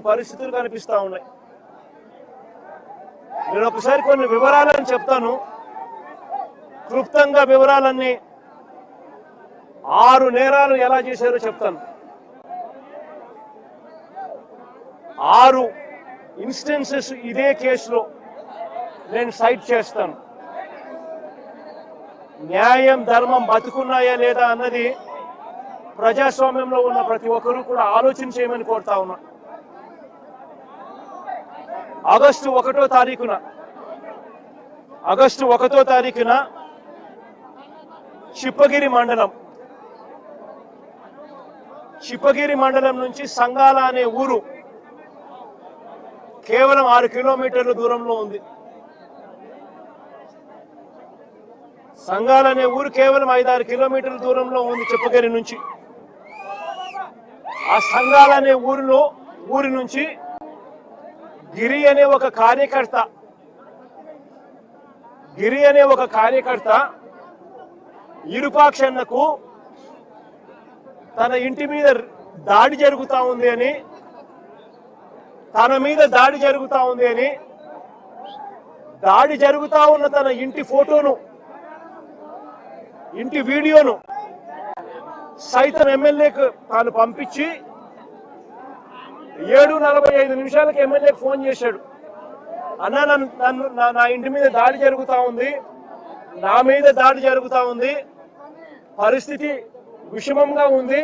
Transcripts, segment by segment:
పరిస్థితులు కనిపిస్తా ఉన్నాయి. నేను ఒకసారి కొన్ని వివరాలను చెప్తాను. క్లుప్తంగా వివరాలన్నీ 6 నేరాలు ఎలా చేశారో చెప్తాను. 6 ఇన్స్టెన్సెస్ ఇదే కేసులో నేను సైట్ చేస్తాను. న్యాయం ధర్మం బతుకున్నాయా లేదా అన్నది ప్రజాస్వామ్యంలో ఉన్న ప్రతి ఒక్కరూ కూడా ఆలోచన చేయమని కోరుతా ఉన్నా. ఆగస్టు 1వ తారీఖున చిప్పగిరి మండలం నుంచి సంగాల అనే ఊరు కేవలం 6 కిలోమీటర్ల దూరంలో ఉంది. సంగాల అనే ఊరు కేవలం 5-6 కిలోమీటర్ల దూరంలో ఉంది చిప్పగిరి నుంచి. ఆ సంగాల అనే ఊరి నుంచి గిరి అనే ఒక కార్యకర్త ఇరుపాక్షన్నకు తన ఇంటి మీద దాడి జరుగుతా ఉంది అని, దాడి జరుగుతా ఉన్న తన ఇంటి ఫోటోను, ఇంటి వీడియోను సైతం ఎమ్మెల్యేకు తాను పంపించి 7:45 ఎమ్మెల్యేకి ఫోన్ చేశాడు. అన్నా, నా ఇంటి మీద దాడి జరుగుతా ఉంది, నా మీద దాడి జరుగుతా ఉంది, పరిస్థితి విషమంగా ఉంది,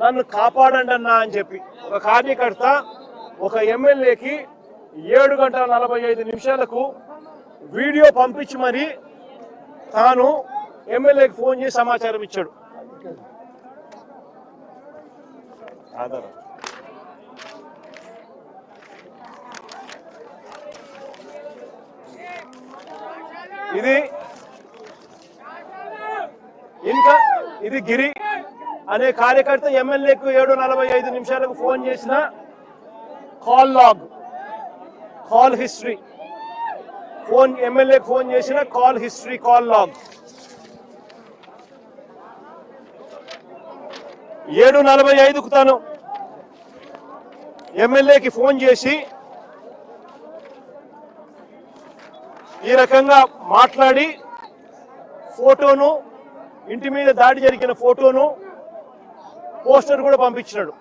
నన్ను కాపాడండి అన్నా అని చెప్పి ఒక కార్యకర్త ఒక ఎమ్మెల్యేకి 7:45 వీడియో పంపించి మరి తాను ఎమ్మెల్యేకి ఫోన్ చేసి సమాచారం ఇచ్చాడు. ఇది గిరి అనే కార్యకర్త ఎమ్మెల్యేకు 7:45 ఫోన్ చేసిన కాల్ హిస్టరీ, ఎమ్మెల్యేకి ఫోన్ చేసిన కాల్ లాగ్. 7:45 తాను ఎమ్మెల్యేకి ఫోన్ చేసి ఈ రకంగా మాట్లాడి ఫోటోను, ఇంటి మీద దాడి జరిగిన ఫోటోను, పోస్టర్ కూడా పంపించినాడు.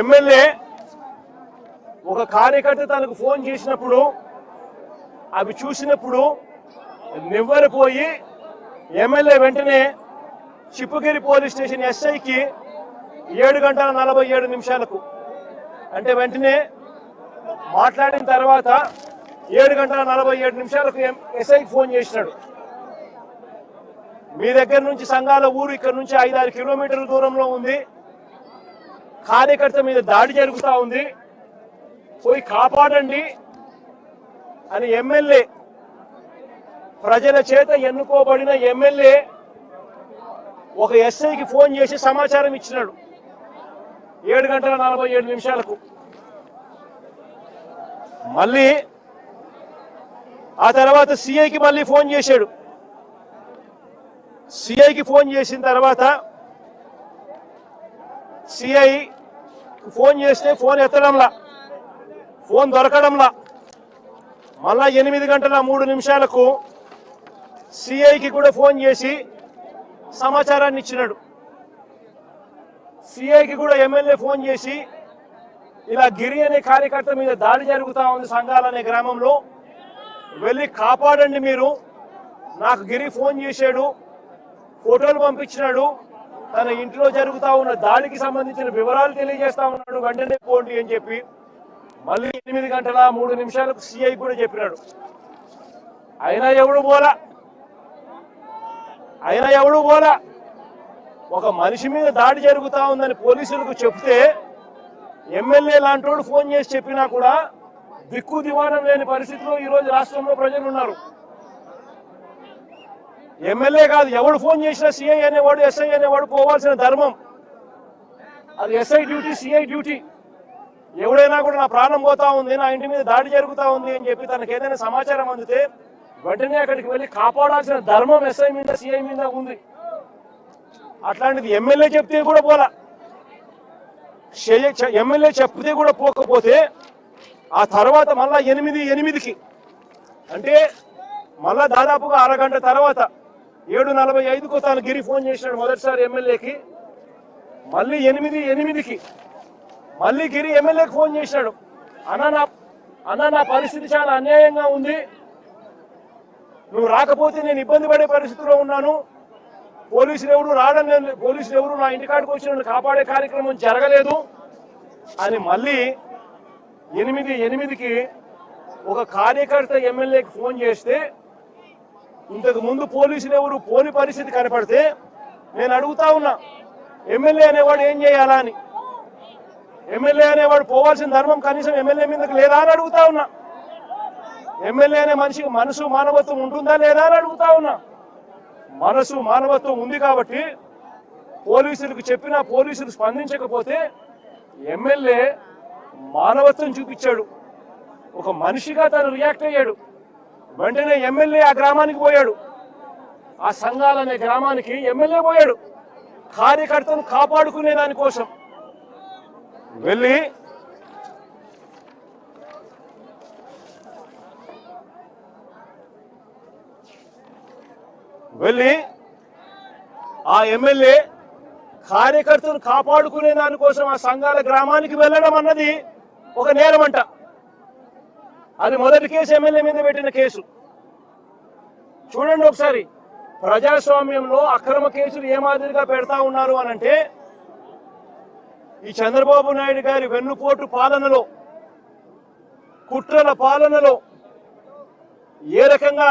ఎమ్మెల్యే ఒక కార్యకర్త తనకు ఫోన్ చేసినప్పుడు అవి చూసినప్పుడు నివ్వెరపోయి ఎమ్మెల్యే వెంటనే చిప్పగిరి పోలీస్ స్టేషన్ ఎస్ఐకి 7:47 అంటే వెంటనే మాట్లాడిన తర్వాత 7:47 ఎస్ఐకి ఫోన్ చేసినాడు. మీ దగ్గర నుంచి సంగాల ఊరు ఇక్కడ నుంచి 5-6 కిలోమీటర్ల దూరంలో ఉంది, కార్యకర్త మీద దాడి జరుగుతా ఉంది, పోయి కాపాడండి అని ఎమ్మెల్యే, ప్రజల చేత ఎన్నుకోబడిన ఎమ్మెల్యే ఒక ఎస్ఐకి ఫోన్ చేసి సమాచారం ఇచ్చినాడు 7:47. మళ్ళీ ఆ తర్వాత సిఐకి మళ్ళీ ఫోన్ చేశాడు. సిఐకి ఫోన్ చేసిన తర్వాత సిఐ ఫోన్ చేస్తే ఫోన్ ఎత్తడంలా, ఫోన్ దొరకడంలా. మళ్ళా 8:03 సిఐకి కూడా ఫోన్ చేసి సమాచారాన్ని ఇచ్చినాడు. సిఐకి కూడా ఎమ్మెల్యే ఫోన్ చేసి ఇలా గిరి అనే కార్యకర్త మీద దాడి జరుగుతా ఉంది సంగాల అనే గ్రామంలో, వెళ్ళి కాపాడండి మీరు, నాకు గిరి ఫోన్ చేశాడు, ఫోటోలు పంపించినాడు, తన ఇంట్లో జరుగుతా ఉన్న దాడికి సంబంధించిన వివరాలు తెలియజేస్తా ఉన్నాడు, వెంటనే పోండి అని చెప్పి మళ్ళీ 8:03 సిఐ కూడా చెప్పినాడు. అయినా ఎవడు పోలా. ఒక మనిషి మీద దాడి జరుగుతా ఉందని పోలీసులకు చెప్తే ఎమ్మెల్యే లాంటోడు ఫోన్ చేసి చెప్పినా కూడా దిక్కు దివాణం లేని పరిస్థితిలో ఈరోజు రాష్ట్రంలో ప్రజలు ఉన్నారు. ఎమ్మెల్యే కాదు, ఎవడు ఫోన్ చేసినా సిఐ అనేవాడు, ఎస్ఐ అనేవాడు పోవాల్సిన ధర్మం. అది ఎస్ఐ డ్యూటీ, సిఐ డ్యూటీ. ఎవడైనా కూడా నా ప్రాణం పోతా ఉంది, నా ఇంటి మీద దాడి జరుగుతా ఉంది అని చెప్పి తనకు ఏదైనా సమాచారం అందితే వెంటనే అక్కడికి వెళ్ళి కాపాడాల్సిన ధర్మం ఎస్ఐ మీద, సిఐ మీద ఉంది. అట్లాంటిది ఎమ్మెల్యే చెప్తే కూడా పోలా. ఎమ్మెల్యే చెప్తే కూడా పోకపోతే ఆ తర్వాత మళ్ళా 8:08కి అంటే మళ్ళా దాదాపుగా అరగంట తర్వాత 7:45కు తాను గిరి ఫోన్ చేసినాడు మొదటిసారి ఎమ్మెల్యేకి. మళ్ళీ 8:08కి మళ్ళీ గిరి ఎమ్మెల్యేకి ఫోన్ చేశాడు. అన్న నా పరిస్థితి చాలా అన్యాయంగా ఉంది, నువ్వు రాకపోతే నేను ఇబ్బంది పడే పరిస్థితిలో ఉన్నాను, పోలీసులు ఎవరు నా ఇంటికాడికి వచ్చి నన్ను కాపాడే కార్యక్రమం జరగలేదు అని మళ్ళీ 8:08కి ఒక కార్యకర్త ఎమ్మెల్యేకి ఫోన్ చేస్తే ఇంతకు ముందు పోలీసులు ఎవరు పోని పరిస్థితి కనపడితే నేను అడుగుతా ఉన్నా, ఎమ్మెల్యే అనేవాడు ఏం చేయాలా అని. ఎమ్మెల్యే అనేవాడు పోవాల్సిన ధర్మం కనీసం ఎమ్మెల్యే మీదకి లేదా అని అడుగుతా ఉన్నా. ఎమ్మెల్యే అనే మనిషికి మనసు మానవత్వం ఉంటుందా లేదా అని అడుగుతా ఉన్నా. మనసు మానవత్వం ఉంది కాబట్టి పోలీసులకు చెప్పినా పోలీసులు స్పందించకపోతే ఎమ్మెల్యే మానవత్వం చూపించాడు, ఒక మనిషిగా తను రియాక్ట్ అయ్యాడు. వెంటనే ఎమ్మెల్యే ఆ గ్రామానికి పోయాడు, ఆ సంఘాలనే గ్రామానికి ఎమ్మెల్యే పోయాడు కార్యకర్తను కాపాడుకునే దానికోసం. వెళ్ళి ఆ ఎమ్మెల్యే కార్యకర్తను కాపాడుకునే దానికోసం ఆ సంఘాల గ్రామానికి వెళ్ళడం అన్నది ఒక నేరమంట. అది మొదటి కేసు ఎమ్మెల్యే మీద పెట్టిన కేసు. చూడండి ఒకసారి, ప్రజాస్వామ్యంలో అక్రమ కేసులు ఏ మాదిరిగా పెడతా ఉన్నారు అనంటే, ఈ చంద్రబాబు నాయుడు గారి వెన్నుపోటు పాలనలో, కుట్రల పాలనలో ఏ రకంగా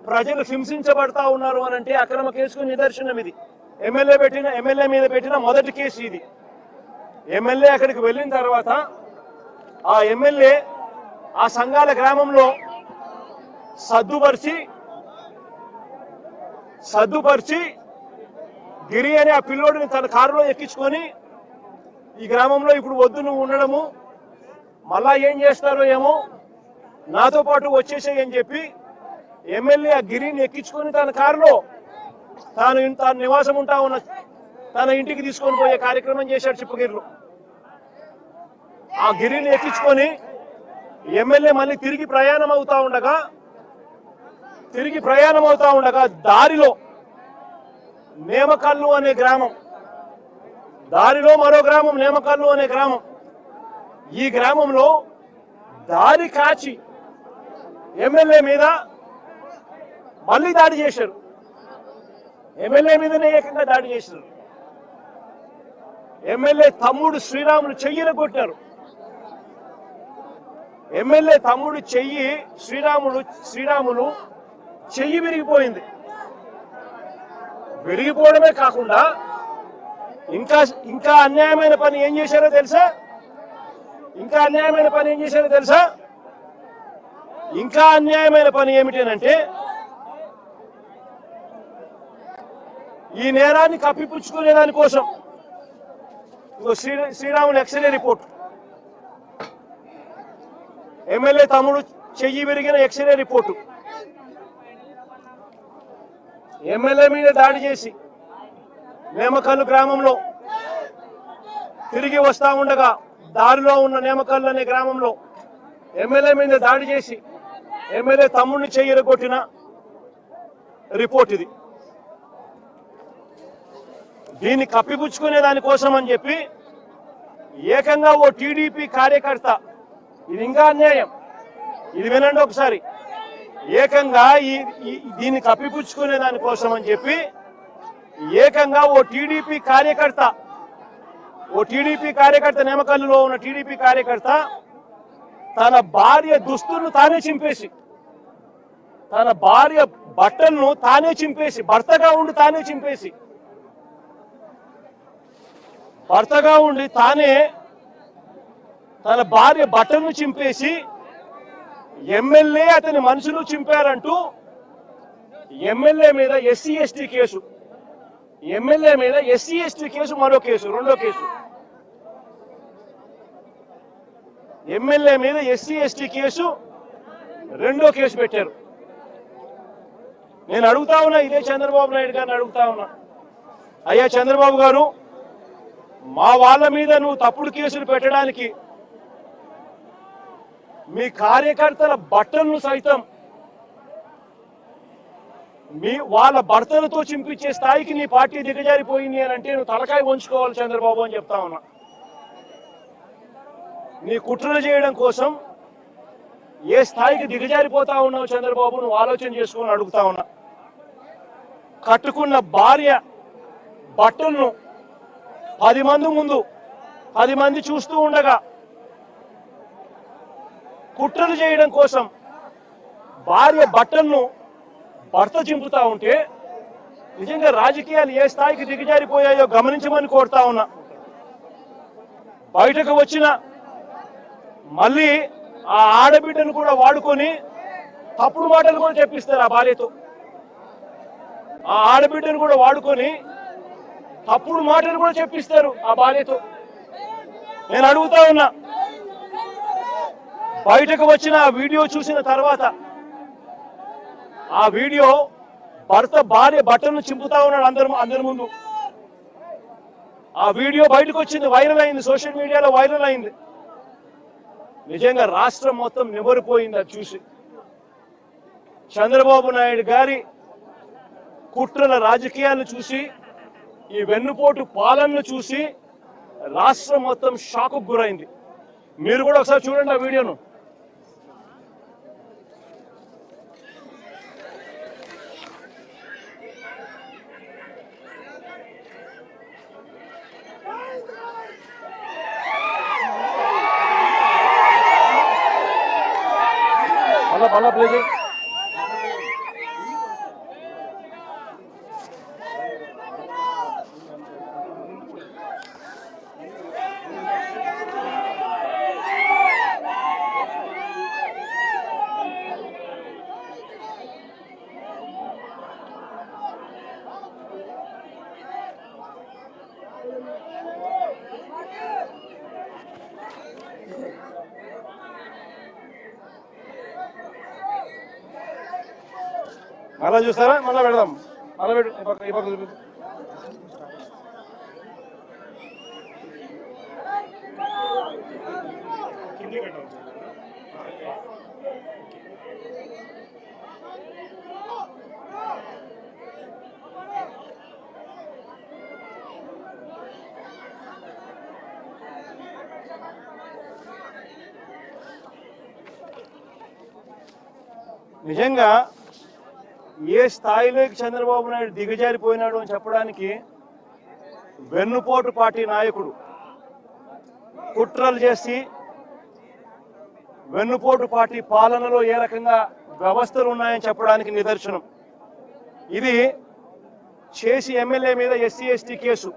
ప్రజలు హింసించబడతా ఉన్నారు అనంటే అక్రమ కేసుకు నిదర్శనం ఇది. ఎమ్మెల్యే మీద పెట్టిన మొదటి కేసు ఇది. ఎమ్మెల్యే అక్కడికి వెళ్ళిన తర్వాత ఆ ఎమ్మెల్యే ఆ సంఘాల గ్రామంలో సద్దుపరిచి గిరి అనే ఆ పిల్లోడిని తన కారులో ఎక్కించుకొని ఈ గ్రామంలో ఇప్పుడు వద్దు నువ్వు ఉండడము, మళ్ళా ఏం చేస్తారో ఏమో, నాతో పాటు వచ్చేసేయి అని చెప్పి ఎమ్మెల్యే ఆ గిరిని ఎక్కించుకొని తన కారులో తాను నివాసం ఉంటా ఉన్న తన ఇంటికి తీసుకొని పోయే కార్యక్రమం చేశాడు చిప్పగిరిలో. ఆ గిరిని ఎక్కించుకొని ఎమ్మెల్యే మళ్ళీ తిరిగి ప్రయాణం అవుతా ఉండగా దారిలో నేమకల్లు అనే గ్రామం, దారిలో మరో గ్రామం నేమకల్లు అనే గ్రామం. ఈ గ్రామంలో దారి కాచి ఎమ్మెల్యే మీద మళ్ళీ దాడి చేశారు. ఎమ్మెల్యే మీదనే ఏకంగా దాడి చేశారు. ఎమ్మెల్యే తమ్ముడు శ్రీరాములు చెయ్యిని కొట్టారు. ఎమ్మెల్యే తమ్ముడు శ్రీరాములు చెయ్యి విరిగిపోయింది. విరిగిపోవడమే కాకుండా ఇంకా అన్యాయమైన పని ఏం చేశారో తెలుసా? ఇంకా అన్యాయమైన పని ఏమిటంటే, ఈ నేరాన్ని కప్పిపుచ్చుకునే దానికోసం శ్రీరాములు ఎక్స్రే రిపోర్ట్, ఎమ్మెల్యే తమ్ముడు చెయ్యి విరిగిన ఎక్స్రే రిపోర్టు, ఎమ్మెల్యే మీద దాడి చేసి నేమకల్లు గ్రామంలో తిరిగి వస్తా ఉండగా దారిలో ఉన్న నేమకల్లు అనే గ్రామంలో ఎమ్మెల్యే మీద దాడి చేసి ఎమ్మెల్యే తమ్ముడిని చెయ్యరగొట్టిన రిపోర్ట్ ఇది. దీన్ని కప్పిపుచ్చుకునే దానికోసం అని చెప్పి ఏకంగా ఓ టీడీపీ కార్యకర్త, ఇది ఇంకా అన్యాయం, ఇది వినండి ఒకసారి, ఏకంగా దీన్ని కప్పిపుచ్చుకునే దానికోసం అని చెప్పి ఏకంగా ఓ టీడీపీ కార్యకర్త నేమకల్లులో ఉన్న టీడీపీ కార్యకర్త తన భార్య దుస్తులను తానే చింపేసి, తన భార్య బట్టలను తానే చింపేసి, భర్తగా ఉండి తానే తన భార్య బట్టలను చింపేసి ఎమ్మెల్యే అతని మనుషులు చింపారంటూ ఎమ్మెల్యే మీద ఎస్సీ ఎస్టీ కేసు, మరో కేసు, రెండో కేసు, ఎమ్మెల్యే మీద ఎస్సీ ఎస్టీ కేసు రెండో కేసు పెట్టారు. నేను అడుగుతా ఉన్నా, ఇదే చంద్రబాబు నాయుడు గారిని అడుగుతా ఉన్నా, అయ్యా చంద్రబాబు గారు, మా వాళ్ళ మీద నువ్వు తప్పుడు కేసులు పెట్టడానికి మీ కార్యకర్తల బట్టలను సైతం వాళ్ళ భర్తలతో చింపించే స్థాయికి నీ పార్టీ దిగజారిపోయింది అని అంటే నువ్వు తలకాయ వంచుకోవాలి చంద్రబాబు అని చెప్తా ఉన్నా. నీ కుట్రలు చేయడం కోసం ఏ స్థాయికి దిగజారిపోతా ఉన్నావు చంద్రబాబు, నువ్వు ఆలోచన చేసుకొని అడుగుతా ఉన్నా. కట్టుకున్న భార్య బట్టలను 10 మంది ముందు 10 మంది చూస్తూ ఉండగా కుట్రలు చేయడం కోసం భార్య బట్టలను భర్త చింపుతా ఉంటే నిజంగా రాజకీయాలు ఏ స్థాయికి దిగజారిపోయాయో గమనించమని కోరుతా ఉన్నా. బయటకు వచ్చిన మళ్ళీ ఆ ఆడబిడ్డను కూడా వాడుకొని తప్పుడు మాటలు కూడా చెప్పిస్తారు ఆ భార్యతో. ఆ ఆడబిడ్డను కూడా వాడుకొని తప్పుడు మాటలు కూడా చెప్పిస్తారు ఆ భార్యతో. నేను అడుగుతా ఉన్నా, బయటకు వచ్చిన ఆ వీడియో చూసిన తర్వాత ఆ వీడియో భర్త భార్య బట్టలను చింపుతా ఉన్నాడు అందరి ముందు. ఆ వీడియో బయటకు వచ్చింది, వైరల్ అయింది, సోషల్ మీడియాలో వైరల్ అయింది. నిజంగా రాష్ట్రం మొత్తం నిబరిపోయింది అది చూసి. చంద్రబాబు నాయుడు గారి కుట్రల రాజకీయాలను చూసి, ఈ వెన్నుపోటు పాలనను చూసి రాష్ట్రం మొత్తం షాకు గురైంది. మీరు కూడా ఒకసారి చూడండి ఆ వీడియోను. మళ్ళా ప్లే చేయి. మళ్ళా చూస్తారా? మళ్ళా పెడదాం. మళ్ళా పెట్టు. నిజంగా ఏ స్థాయిలోకి చంద్రబాబు నాయుడు దిగజారిపోయినాడు అని చెప్పడానికి వెన్నుపోటు పార్టీ నాయకుడు కుట్రలు చేసి వెన్నుపోటు పార్టీ పాలనలో ఏ రకంగా వ్యవస్థలు ఉన్నాయని చెప్పడానికి నిదర్శనం. ఇది చేసి ఎమ్మెల్యే మీద ఎస్సీ ఎస్టీ కేసు,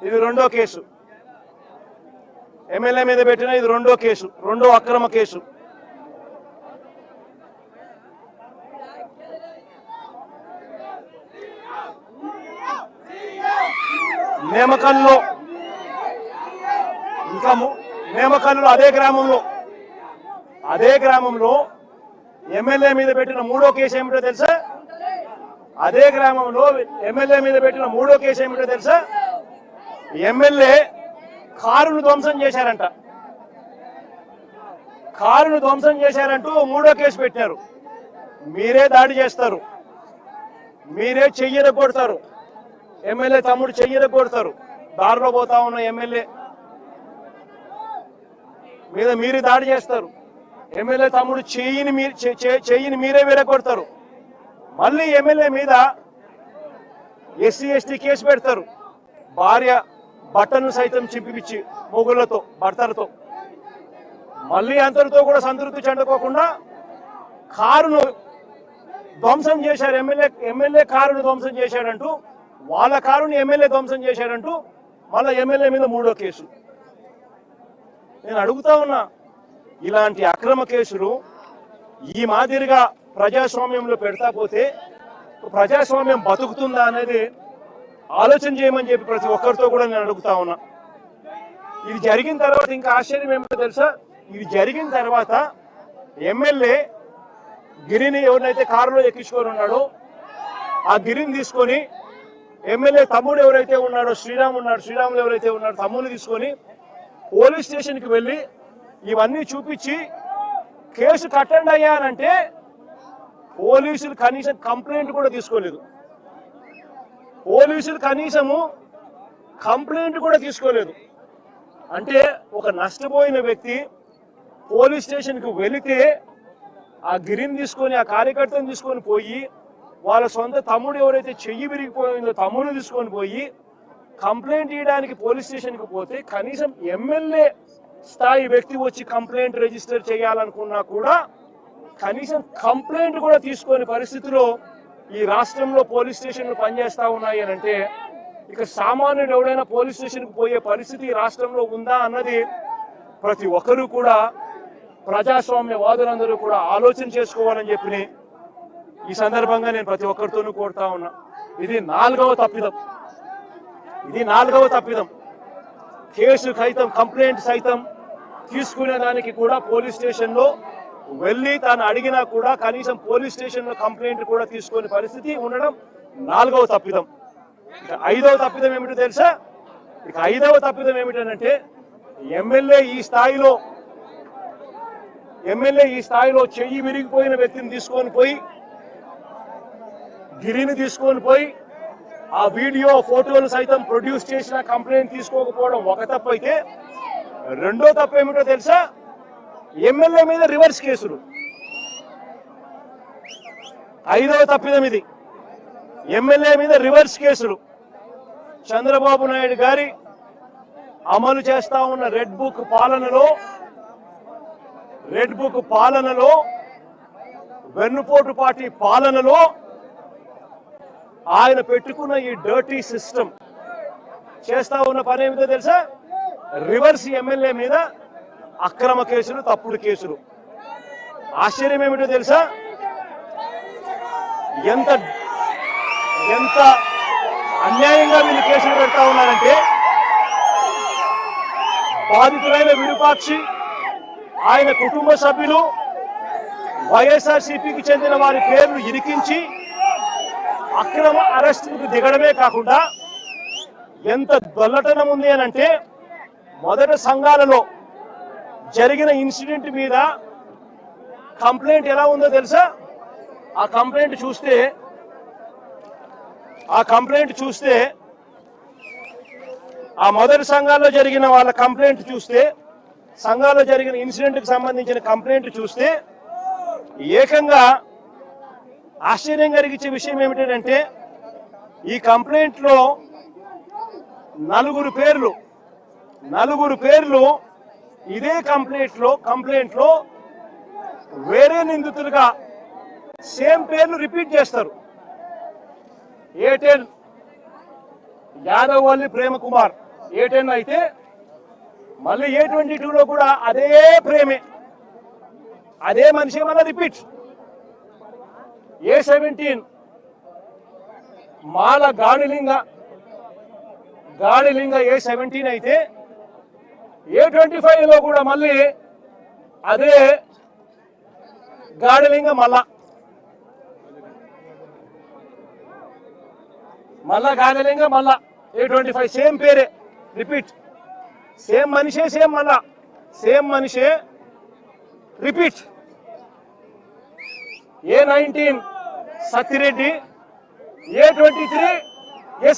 ఇది 2వ కేసు. ఎమ్మెల్యే మీద పెట్టిన ఇది 2వ కేసు, 2వ అక్రమ కేసు. నేమకల్లో నేమకల్లో అదే గ్రామంలో ఎమ్మెల్యే మీద పెట్టిన 3వ కేసు ఏమిటో తెలుసా? అదే గ్రామంలో ఎమ్మెల్యే మీద పెట్టిన 3వ కేసు ఏమిటో తెలుసా? ఎమ్మెల్యే కారును ధ్వంసం చేశారంట. కారును ధ్వంసం చేశారంటూ 3వ కేసు పెట్టారు. మీరే దాడి చేస్తారు, మీరే చెయ్యరగొడతారు, ఎమ్మెల్యే తమ్ముడు చెయ్యరగొడతారు. దారిలో పోతా ఉన్న ఎమ్మెల్యే మీద మీరే దాడి చేస్తారు, ఎమ్మెల్యే తమ్ముడు చెయ్యిని మీరే విరగొడతారు. మళ్ళీ ఎమ్మెల్యే మీద ఎస్సీ ఎస్టీ కేసు పెడతారు, భార్య బట్టలను సైతం చింపిపిచ్చి మొగుళ్లతో భర్తలతో. మళ్ళీ అంతటితో కూడా సంతృప్తి చెందుకోకుండా కారును ధ్వంసం చేశారు. ఎమ్మెల్యే కారును ధ్వంసం చేశాడంటూ, వాళ్ళ కారుని ఎమ్మెల్యే ధ్వంసం చేశాడంటూ మళ్ళీ ఎమ్మెల్యే మీద 3వ కేసు. నేను అడుగుతా ఉన్నా, ఇలాంటి అక్రమ కేసులు ఈ మాదిరిగా ప్రజాస్వామ్యంలో పెడతా పోతే ప్రజాస్వామ్యం బతుకుతుందా అనేది ఆలోచన చేయమని చెప్పి ప్రతి ఒక్కరితో కూడా నేను అడుగుతా ఉన్నా. ఇది జరిగిన తర్వాత ఇంకా ఆశ్చర్యం ఏమిటో తెలుసా? ఇది జరిగిన తర్వాత ఎమ్మెల్యే గిరిని ఎవరినైతే కారులో ఎక్కించుకొని ఉన్నాడో ఆ గిరిని తీసుకొని ఎమ్మెల్యే తమ్ముడు ఎవరైతే ఉన్నాడో శ్రీరాములు ఎవరైతే ఉన్నాడో తమ్ముడిని తీసుకొని పోలీస్ స్టేషన్కి వెళ్ళి ఇవన్నీ చూపించి కేసు కట్టండి అయ్యా అంటే పోలీసులు కనీసం కంప్లైంట్ కూడా తీసుకోలేదు. పోలీసులు కనీసము కంప్లైంట్ కూడా తీసుకోలేదు. అంటే ఒక నష్టపోయిన వ్యక్తి పోలీస్ స్టేషన్కి వెళితే ఆ గిరిని తీసుకొని ఆ కార్యకర్తను తీసుకొని పోయి వాళ్ళ సొంత తమ్ముడు ఎవరైతే చెయ్యి విరిగిపోయిందో తమ్ముడు తీసుకొని పోయి కంప్లైంట్ ఇవ్వడానికి పోలీస్ స్టేషన్కి పోతే కనీసం ఎమ్మెల్యే స్థాయి వ్యక్తి వచ్చి కంప్లైంట్ రిజిస్టర్ చేయాలనుకున్నా కూడా కనీసం కంప్లైంట్ కూడా తీసుకొని పరిస్థితిలో ఈ రాష్ట్రంలో పోలీస్ స్టేషన్లు పనిచేస్తా ఉన్నాయి అని అంటే ఇక సామాన్యుడు ఎవడైనా పోలీస్ స్టేషన్కి పోయే పరిస్థితి ఈ రాష్ట్రంలో ఉందా అన్నది ప్రతి ఒక్కరూ కూడా ప్రజాస్వామ్యవాదులందరూ కూడా ఆలోచన చేసుకోవాలని చెప్పి ఈ సందర్భంగా నేను ప్రతి ఒక్కరితోనూ కోరుతా ఉన్నా. ఇది నాలుగవ తప్పిదం. కేసు సైతం కంప్లైంట్ సైతం తీసుకునే దానికి కూడా పోలీస్ స్టేషన్లో వెళ్ళి తాను అడిగినా కూడా కనీసం పోలీస్ స్టేషన్లో కంప్లైంట్ కూడా తీసుకునే పరిస్థితి ఉండడం నాలుగవ తప్పిదం. ఇక ఐదవ తప్పిదం ఏమిటో తెలుసా? ఇక ఐదవ తప్పిదం ఏమిటంటే ఎమ్మెల్యే ఈ స్థాయిలో చెయ్యి విరిగిపోయిన వ్యక్తిని తీసుకొని పోయి గిరిని తీసుకొని పోయి ఆ వీడియో ఫోటోలు సైతం ప్రొడ్యూస్ చేసిన కంప్లైంట్ తీసుకోకపోవడం ఒక తప్పు అయితే రెండో తప్పు ఏమిటో తెలుసా? ఎమ్మెల్యే మీద రివర్స్ కేసులు. ఐదవ తప్పిదం ఇది. ఎమ్మెల్యే మీద రివర్స్ కేసులు. చంద్రబాబు నాయుడు గారి అమలు చేస్తా ఉన్న రెడ్ బుక్ పాలనలో వెన్నుపోటు పార్టీ పాలనలో ఆయన పెట్టుకున్న ఈ డర్టీ సిస్టమ్ చేస్తా ఉన్న పని ఏమిటో తెలుసా? రివర్స్ ఎమ్మెల్యే మీద అక్రమ కేసులు, తప్పుడు కేసులు. ఆశ్చర్యం ఏమిటో తెలుసా? ఎంత అన్యాయంగా వీళ్ళు కేసులు పెడతా ఉన్నారంటే బాధితులైన విరూపాక్షి, ఆయన కుటుంబ సభ్యులు, వైఎస్ఆర్సీపీకి చెందిన వారి పేర్లు ఇరికించి అక్రమ అరెస్టులకు దిగడమే కాకుండా ఎంత దొల్లటనం ఉంది అని అంటే మొదట సంఘాలలో జరిగిన ఇన్సిడెంట్ మీద కంప్లైంట్ ఎలా ఉందో తెలుసా? ఆ కంప్లైంట్ చూస్తే ఆ మొదటి సంఘాల్లో జరిగిన వాళ్ళ కంప్లైంట్ చూస్తే, సంఘాల్లో జరిగిన ఇన్సిడెంట్కి సంబంధించిన కంప్లైంట్ చూస్తే ఏకంగా ఆశ్చర్యం కలిగించే విషయం ఏమిటంటే ఈ కంప్లైంట్లో నలుగురు పేర్లు ఇదే కంప్లైంట్లో వేరే నిందితులుగా సేమ్ పేర్లు రిపీట్ చేస్తారు. A10 యాదవల్లి ప్రేమకుమార్ A10 అయితే మళ్ళీ A22లో కూడా అదే ప్రేమే, అదే మనిషి మళ్ళీ రిపీట్. A17 మాల గాడిలింగ A17 అయితే A25లో కూడా మళ్ళీ అదే గాడిలింగ మళ్ళా గాడిలింగ A25 సేమ్ పేరే రిపీట్. సేమ్ మనిషే repeat. A19 Sattireddy, A23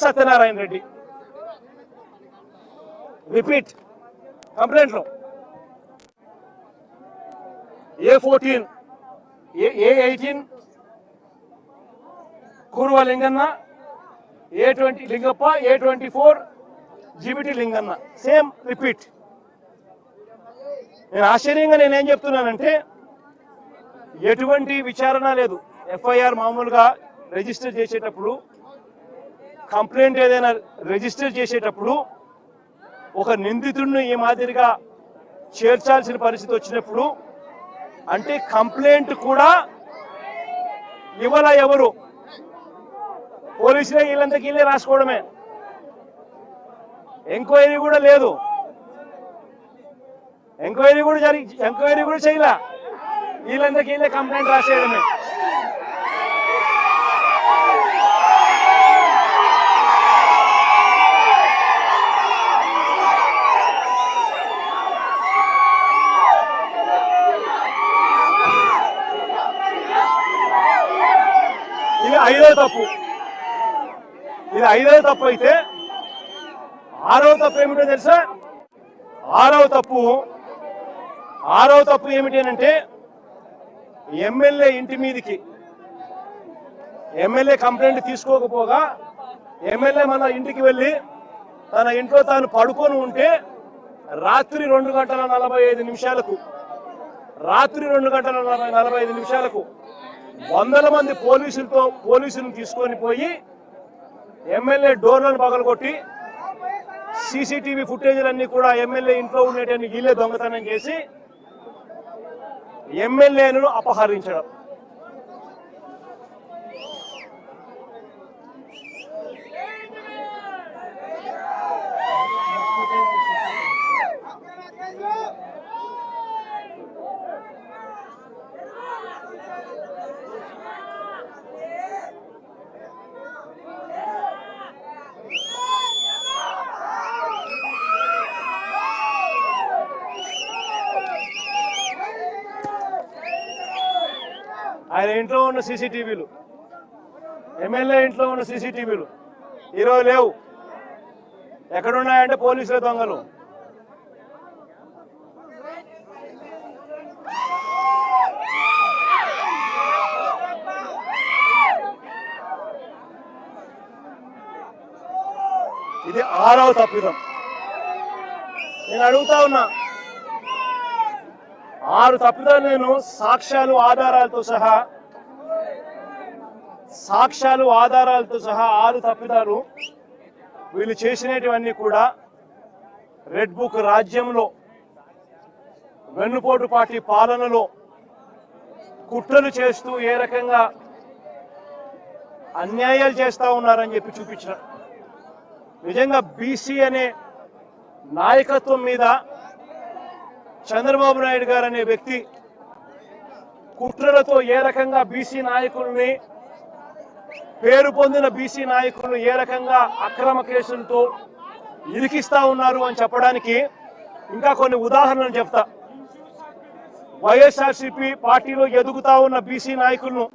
Satyanarayana Reddy repeat complaint లో. A14 A18 Kuruva Linganna, A20 Lingappa, A24 GBT Linganna same repeat. నేను ఆశ్చర్యంగా నేనేం చెప్తున్నానంటే ఎటువంటి విచారణ లేదు. ఎఫ్ఐఆర్ మామూలుగా రిజిస్టర్ చేసేటప్పుడు, కంప్లైంట్ ఏదైనా రిజిస్టర్ చేసేటప్పుడు ఒక నిందితుడిని ఈ మాదిరిగా చేర్చాల్సిన పరిస్థితి వచ్చినప్పుడు అంటే కంప్లైంట్ కూడా ఎవరు పోలీసులే వీళ్ళంతకీ వీళ్ళే రాసుకోవడమే, ఎంక్వైరీ కూడా లేదు, ఎంక్వైరీ కూడా చేయలే, వీళ్ళంతకీ వీళ్ళే కంప్లైంట్ రాసేయడమే. ఐదవ తప్పు అయితే ఆరవ తప్పు ఏమిటో తెలుసా? ఆరవ తప్పు ఏమిటి అంటే ఎమ్మెల్యే ఇంటి మీదకి ఎమ్మెల్యే కంప్లైంట్ తీసుకోకపోగా ఎమ్మెల్యే మన ఇంటికి వెళ్ళి తన ఇంట్లో తాను పడుకొని ఉంటే రాత్రి 2:45 వందల మంది పోలీసులను తీసుకొని పోయి ఎమ్మెల్యే డోర్లను పగలగొట్టి సీసీటీవీ ఫుటేజీలన్నీ కూడా ఎమ్మెల్యే ఇంట్లో ఉండేటన్ని వీళ్ళే దొంగతనం చేసి ఎమ్మెల్యేను అపహరించడం. ఆయన ఇంట్లో ఉన్న సీసీటీవీలు, ఎమ్మెల్యే ఇంట్లో ఉన్న సీసీటీవీలు ఈరోజు లేవు. ఎక్కడున్నాయంటే పోలీసుల దొంగలు. ఇది ఆరవ తప్పిదం. నేను అడుగుతా ఉన్నా, 6 తప్పిదాలు నేను సాక్ష్యాలు ఆధారాలతో సహా 6 తప్పిదాలు వీళ్ళు చేసినటువన్నీ కూడా రెడ్ బుక్ రాజ్యంలో వెన్నుపోటు పార్టీ పాలనలో కుట్రలు చేస్తూ ఏ రకంగా అన్యాయాలు చేస్తా ఉన్నారని చెప్పి చూపించిన. నిజంగా బీసీ అనే నాయకత్వం మీద చంద్రబాబు నాయుడు గారు అనే వ్యక్తి కుట్రలతో ఏ రకంగా బీసీ నాయకుల్ని, పేరు పొందిన బీసీ నాయకులను ఏ రకంగా అక్రమ కేసులతో ఇరికిస్తా ఉన్నారు అని చెప్పడానికి ఇంకా కొన్ని ఉదాహరణలు చెప్తా. వైఎస్ఆర్సీపీ పార్టీలో ఎదుగుతా ఉన్న బీసీ నాయకులను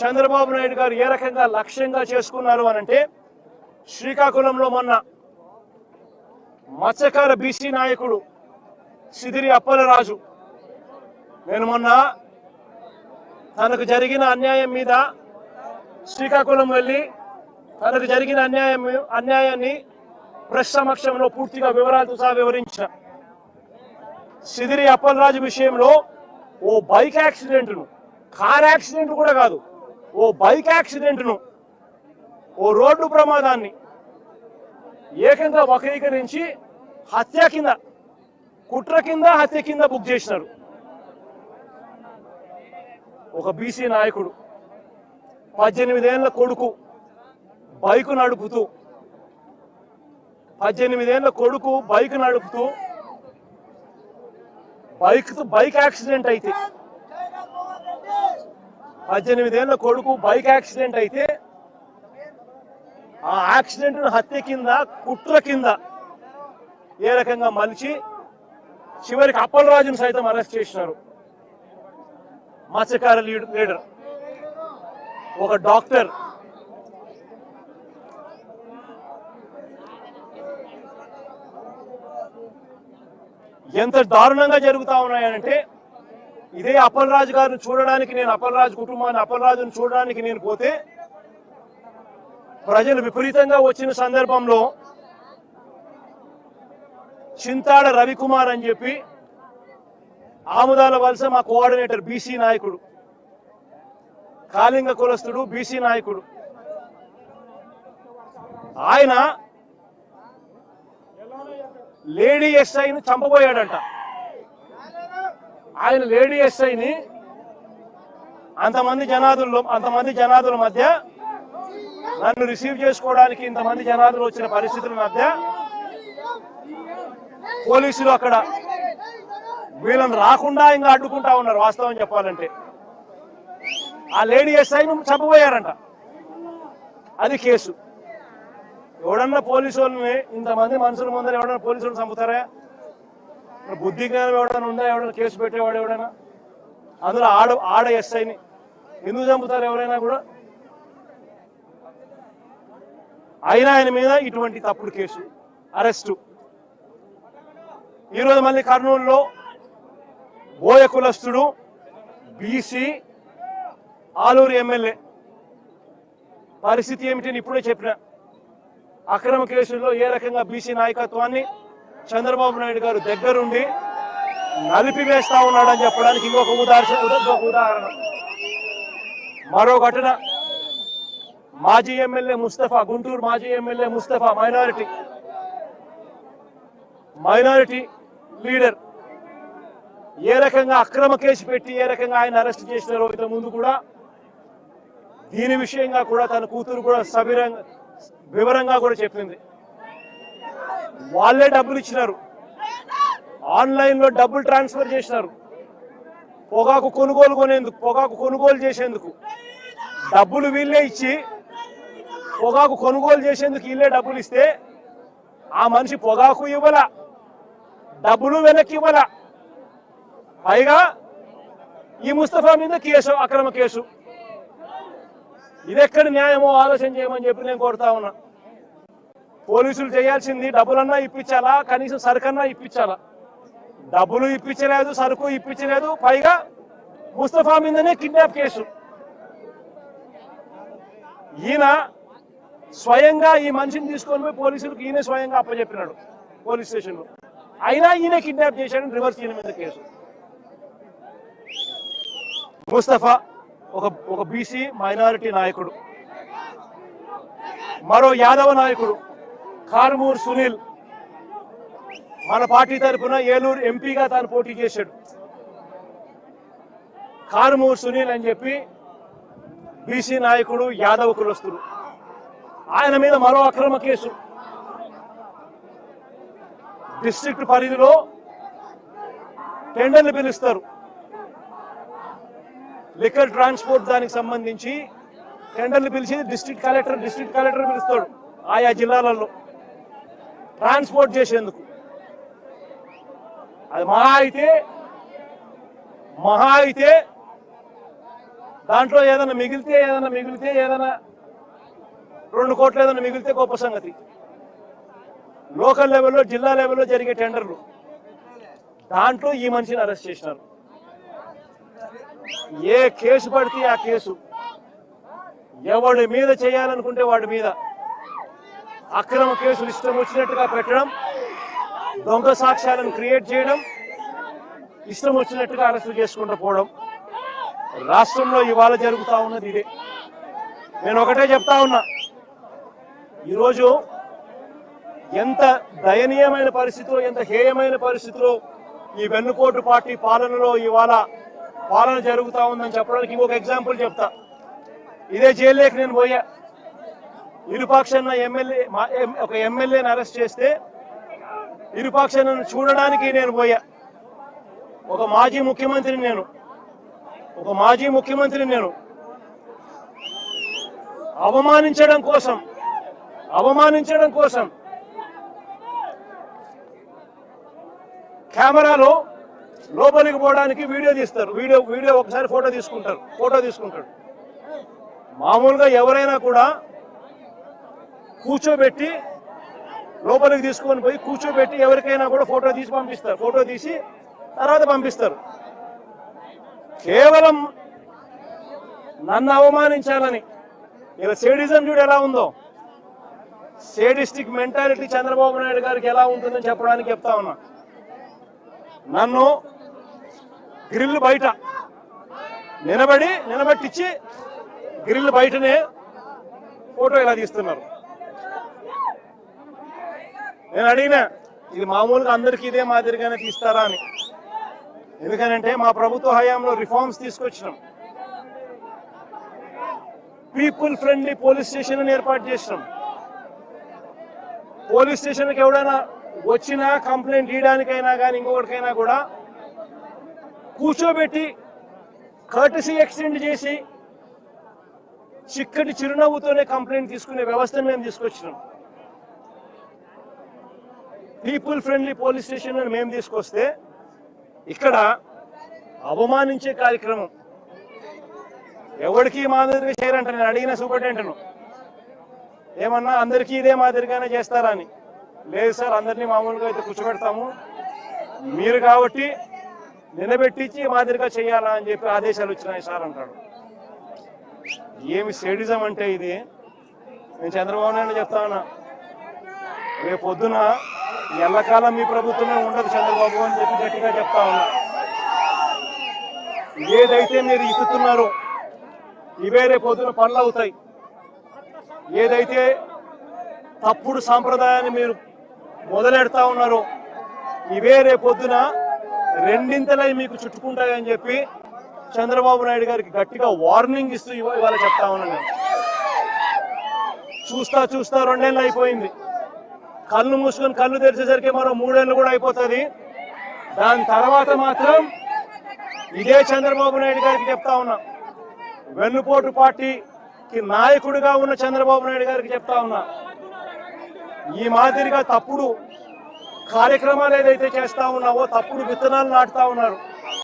చంద్రబాబు నాయుడు గారు ఏ రకంగా లక్ష్యంగా చేసుకున్నారు అనంటే, శ్రీకాకుళంలో మొన్న మత్స్యకార బీసీ నాయకుడు సిదిరి అప్పలరాజు, నేను మొన్న తనకు జరిగిన అన్యాయం మీద శ్రీకాకుళం వెళ్ళి తనకు జరిగిన అన్యాయాన్ని ప్రెస్ సమక్షంలో పూర్తిగా వివరాలతో సహా వివరించిన. సిదిరి అప్పలరాజు విషయంలో ఓ బైక్ యాక్సిడెంట్ను, కార్ యాక్సిడెంట్ కూడా కాదు, ఓ బైక్ యాక్సిడెంట్ను, ఓ రోడ్డు ప్రమాదాన్ని ఏకంగా వక్రీకరించి హత్య కింద, కుట్ర కింద, హత్య కింద బుక్ చేసినారు. ఒక బీసీ నాయకుడు 18 ఏళ్ల కొడుకు బైక్ నడుపుతూ 18 ఏళ్ల కొడుకు బైక్ నడుపుతూ బైక్ యాక్సిడెంట్ అయితే 18 ఏళ్ల కొడుకు బైక్ యాక్సిడెంట్ అయితే ఆ యాక్సిడెంట్ హత్య కింద, కుట్ర కింద ఏ రకంగా మలిచి చివరికి అప్పలరాజును సైతం అరెస్ట్ చేసినారు. మత్స్యకార లీడర్, ఒక డాక్టర్, ఎంత దారుణంగా జరుగుతా ఉన్నాయనంటే, ఇదే అప్పలరాజు గారిని చూడడానికి నేను, అప్పలరాజు కుటుంబాన్ని, అప్పలరాజును చూడడానికి నేను పోతే ప్రజలు విపరీతంగా వచ్చిన సందర్భంలో చింతాడ రవికుమార్ అని చెప్పి ఆముదాల వలస మా కోఆర్డినేటర్, బీసీ నాయకుడు, కాళింగ కులస్తుడు, బీసీ నాయకుడు, ఆయన లేడీ ఎస్ఐని చంపబోయాడంట. ఆయన లేడీ ఎస్ఐని అంతమంది జనాదుల మధ్య, నన్ను రిసీవ్ చేసుకోవడానికి ఇంతమంది జనాదులు వచ్చిన పరిస్థితుల మధ్య పోలీసులు అక్కడ వీళ్ళని రాకుండా ఇంకా అడ్డుకుంటా ఉన్నారు. వాస్తవం చెప్పాలంటే ఆ లేడీ ఎస్ఐను చంపబోయారంట. అది కేసు. ఎవడన్నా పోలీసు వాళ్ళని, ఇంతమంది మనుషుల ముందర ఎవడన్నా పోలీసులను చంపుతారా? బుద్ధి జ్ఞానం ఎవడన్నా ఉందా? ఎవడన్నా కేసు పెట్టేవాడు ఎవడైనా? అందులో ఆడ ఎస్ఐని ఎందుకు చంపుతారు ఎవరైనా కూడా? అయినా ఆయన మీద ఇటువంటి తప్పుడు కేసు, అరెస్టు. ఈరోజు మళ్ళీ కర్నూలులో బోయ కులస్తుడు బీసీ ఆలూరు ఎమ్మెల్యే పరిస్థితి ఏమిటని ఇప్పుడే చెప్పిన. అక్రమ కేసుల్లో ఏ రకంగా బీసీ నాయకత్వాన్ని చంద్రబాబు నాయుడు గారు దగ్గరుండి నలిపివేస్తా ఉన్నాడని చెప్పడానికి ఇంకొక ఉదాహరణ. మరో ఘటన, మాజీ ఎమ్మెల్యే ముస్తఫా, గుంటూరు మాజీ ఎమ్మెల్యే ముస్తఫా, మైనారిటీ లీడర్, ఏ రకంగా అక్రమ కేసు పెట్టి ఏ రకంగా ఆయన అరెస్ట్ చేసినారో ఇంత ముందు కూడా దీని విషయంగా కూడా తన కూతురు కూడా వివరంగా కూడా చెప్పింది. వాళ్ళే డబ్బులు ఇచ్చినారు, ఆన్లైన్లో డబ్బులు ట్రాన్స్ఫర్ చేసినారు, పొగాకు కొనుగోలు చేసేందుకు డబ్బులు వీళ్ళే ఇచ్చి పొగాకు కొనుగోలు చేసేందుకు వీళ్ళే డబ్బులు ఇస్తే ఆ మనిషి పొగాకు ఇవ్వాల, డబ్బులు వెనక్కి ఇవ్వాల. పైగా ఈ ముస్తఫా మీద కేసు, అక్రమ కేసు. ఇదెక్కడ న్యాయమో ఆలోచన చేయమని చెప్పి నేను కోరుతా ఉన్నా. పోలీసులు చేయాల్సింది డబ్బులన్నా ఇప్పించాలా, కనీసం సరుకన్నా ఇప్పించాలా. డబ్బులు ఇప్పించలేదు, సరుకు ఇప్పించలేదు, పైగా ముస్తఫా మీదనే కిడ్నాప్ కేసు. ఈయన స్వయంగా ఈ మనిషిని తీసుకొని పోయి పోలీసులకు ఈయన స్వయంగా అప్పచెప్పినాడు పోలీస్ స్టేషన్లో. అయినా ఈయన కిడ్నాప్ చేశాడని రివర్స్ ఈయన మీద కేసు. ముస్తఫా ఒక బీసీ మైనారిటీ నాయకుడు. మరో యాదవ నాయకుడు కారుమూరు సునీల్ మన పార్టీ తరఫున ఏలూరు ఎంపీగా తాను పోటీ చేశాడు. కారుమూరు సునీల్ అని చెప్పి బీసీ నాయకుడు, యాదవ కులస్తుడు. ఆయన మీద మరో అక్రమ కేసు. డిస్ట్రిక్ట్ పరిధిలో టెండర్లు పిలుస్తారు, లిక్కర్ ట్రాన్స్పోర్ట్ దానికి సంబంధించి టెండర్లు పిలిచి డిస్ట్రిక్ట్ కలెక్టర్ పిలుస్తాడు ఆయా జిల్లాలలో ట్రాన్స్పోర్ట్ చేసేందుకు. అది మహా అయితే దాంట్లో ఏదైనా మిగిలితే 2 కోట్లు ఏదైనా మిగిలితే గొప్ప సంగతి. లోకల్ లెవెల్లో, జిల్లా లెవెల్లో జరిగే టెండర్లు, దాంట్లో ఈ మనిషిని అరెస్ట్ చేసినారు. ఏ కేసు పడితే ఆ కేసు, ఎవడి మీద చేయాలనుకుంటే వాడి మీద అక్రమ కేసులు ఇష్టం వచ్చినట్టుగా పెట్టడం, దొంగ సాక్ష్యాలను క్రియేట్ చేయడం, ఇష్టం వచ్చినట్టుగా అరెస్టు చేసుకుంటూ పోవడం రాష్ట్రంలో ఇవాళ జరుగుతూ ఉన్నది ఇదే. నేను ఒకటే చెప్తా ఉన్నా, ఈరోజు ఎంత దయనీయమైన పరిస్థితిలో, ఎంత హేయమైన పరిస్థితిలో ఈ వెన్నుపోటు పార్టీ పాలనలో ఇవాళ పాలన జరుగుతూ ఉందని చెప్పడానికి ఇంకొక ఎగ్జాంపుల్ చెప్తా. ఇదే జైల్లోకి నేను పోయా. ఇరుపాక్షన్న ఒక ఎమ్మెల్యేని అరెస్ట్ చేస్తే ఇరుపాక్షన్నను చూడడానికి నేను పోయా. ఒక మాజీ ముఖ్యమంత్రిని నేను అవమానించడం కోసం కెమెరాలో లోపలికి పోవడానికి వీడియో తీస్తారు. వీడియో ఒకసారి ఫోటో తీసుకుంటాడు. మామూలుగా ఎవరైనా కూడా కూర్చోబెట్టి లోపలికి తీసుకొని పోయి కూర్చోబెట్టి ఎవరికైనా కూడా ఫోటో తీసి తర్వాత పంపిస్తారు. కేవలం నన్ను అవమానించాలని, ఇలా సేడిజం చూడు ఎలా ఉందో, సేడిస్టిక్ మెంటాలిటీ చంద్రబాబు నాయుడు గారికి ఎలా ఉంటుందని చెప్పడానికి చెప్తా ఉన్నా. నన్ను గ్రిల్ బయట నిలబెట్టించి గ్రిల్ బయటనే ఫోటో ఇలా తీస్తున్నారు. నేను అడిగినా, ఇది మామూలుగా అందరికీ ఇదే మాదిరిగానే తీస్తారా అని. ఎందుకనంటే మా ప్రభుత్వ హయాంలో రిఫార్మ్స్ తీసుకొచ్చినాం. పీపుల్ ఫ్రెండ్లీ పోలీస్ స్టేషన్ ఏర్పాటు చేసినాం. పోలీస్ స్టేషన్కి ఎవడైనా వచ్చినా కంప్లైంట్ ఇవ్వడానికైనా కానీ ఇంకొకటికైనా కూడా కూర్చోబెట్టి కర్టసీ ఎక్స్టెండ్ చేసి చిక్కటి చిరునవ్వుతోనే కంప్లైంట్ తీసుకునే వ్యవస్థను మేము తీసుకొచ్చినాం. పీపుల్ ఫ్రెండ్లీ పోలీస్ స్టేషన్ అని మేము తీసుకొస్తే ఇక్కడ అవమానించే కార్యక్రమం ఎవరికి మాదిరిగా చేయరంట. నేను అడిగిన సూపరింటెండెంట్ను, ఏమన్నా అందరికీ ఇదే మాదిరిగానే చేస్తారని. లేదు సార్, అందరినీ మామూలుగా అయితే కూర్చోబెడతాము, మీరు కాబట్టి నిలబెట్టించి మాదిరిగా చేయాలా అని చెప్పి ఆదేశాలు వచ్చినాయి సార్ అంటాడు. ఏమి సెడిజం అంటే ఇది? నేను చంద్రబాబు నాయుడు చెప్తా ఉన్నా, రేపు పొద్దున ఎల్లకాలం మీ ప్రభుత్వమే ఉండదు చంద్రబాబు అని చెప్పి గట్టిగా చెప్తా ఉన్నా. ఏదైతే మీరు ఇస్తున్నారో ఇవే రేపు పొద్దున పనులు అవుతాయి. ఏదైతే తప్పుడు సాంప్రదాయాన్ని మీరు మొదలెడతా ఉన్నారో ఇవే రేపు పొద్దున రెండింతలై మీకు చుట్టుకుంటాయని చెప్పి చంద్రబాబు నాయుడు గారికి గట్టిగా వార్నింగ్ ఇస్తూ ఇవాళ చెప్తా ఉన్నాను. చూస్తా 2 ఏళ్ళు అయిపోయింది. కళ్ళు మూసుకొని కళ్ళు తెరిచేసరికి మరో 3 ఏళ్ళు కూడా అయిపోతుంది. దాని తర్వాత మాత్రం ఇదే చంద్రబాబు నాయుడు గారికి చెప్తా ఉన్నా, వెన్నుపోటు పార్టీకి నాయకుడిగా ఉన్న చంద్రబాబు నాయుడు గారికి చెప్తా ఉన్నా, ఈ మాదిరిగా తప్పుడు కార్యక్రమాలు ఏదైతే చేస్తా ఉన్నావో, తప్పుడు విత్తనాలు నాటుతా ఉన్నారు,